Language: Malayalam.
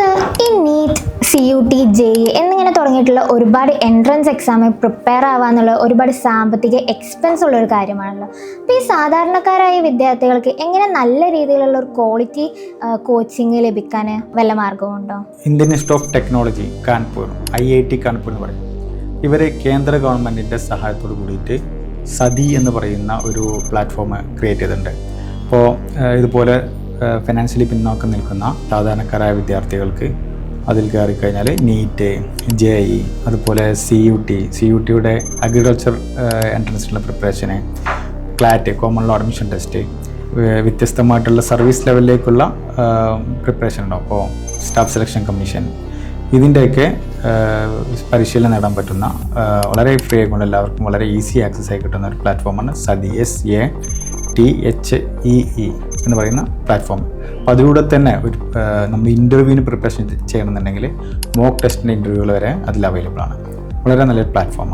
സർ, ഈ നീറ്റ്, CUT, JEE എന്നിങ്ങനെ തുടങ്ങിയിട്ടുള്ള ഒരുപാട് എൻട്രൻസ് എക്സാമിൽ പ്രിപ്പയർ ആവാന്നുള്ള ഒരുപാട് സാമ്പത്തിക എക്സ്പെൻസ് ഉള്ള ഒരു കാര്യമാണല്ലോ. അപ്പോൾ ഈ സാധാരണക്കാരായ വിദ്യാർത്ഥികൾക്ക് എങ്ങനെ നല്ല രീതിയിലുള്ള ഒരു ക്വാളിറ്റി കോച്ചിങ് ലഭിക്കാൻ വല്ല മാർഗമുണ്ടോ? Indian institute of technology Kanpur, IIT Kanpur എന്ന് പറയും. ഇവർ കേന്ദ്ര ഗവൺമെൻറ്റിൻ്റെ സഹായത്തോട് കൂടിയിട്ട് സതി എന്ന് പറയുന്ന ഒരു പ്ലാറ്റ്ഫോം ക്രിയേറ്റ് ചെയ്തിട്ടുണ്ട്. അപ്പോൾ ഇതുപോലെ ഫിനാൻഷ്യലി പിന്നോക്കം നിൽക്കുന്ന സാധാരണക്കാരായ വിദ്യാർത്ഥികൾക്ക് അതിൽ കയറിക്കഴിഞ്ഞാൽ നീറ്റ്, JEE, അതുപോലെ CUTയുടെ agriculture എൻട്രൻസിനുള്ള പ്രിപ്പറേഷന്, ക്ലാറ്റ്, common law admission test, വ്യത്യസ്തമായിട്ടുള്ള സർവീസ് ലെവലിലേക്കുള്ള പ്രിപ്പറേഷൻ ഉണ്ടാവും. അപ്പോൾ സ്റ്റാഫ് സെലക്ഷൻ കമ്മീഷൻ, ഇതിൻ്റെയൊക്കെ പരിശീലനം നേടാൻ പറ്റുന്ന വളരെ ഫ്രീ ആയിക്കൊണ്ട് എല്ലാവർക്കും വളരെ ഈസി ആക്സസ് ആയി കിട്ടുന്ന ഒരു പ്ലാറ്റ്ഫോമാണ് സതി, SATHEE എന്ന് പറയുന്ന പ്ലാറ്റ്ഫോം. അപ്പോൾ അതിലൂടെ തന്നെ ഒരു നമ്മൾ ഇൻ്റർവ്യൂവിന് പ്രിപ്പറേഷൻ ചെയ്യണമെന്നുണ്ടെങ്കിൽ മോക്ക് ടെസ്റ്റിൻ്റെ ഇൻ്റർവ്യൂകൾ വരെ അതിൽ അവൈലബിൾ ആണ്. വളരെ നല്ലൊരു പ്ലാറ്റ്ഫോമാണ്.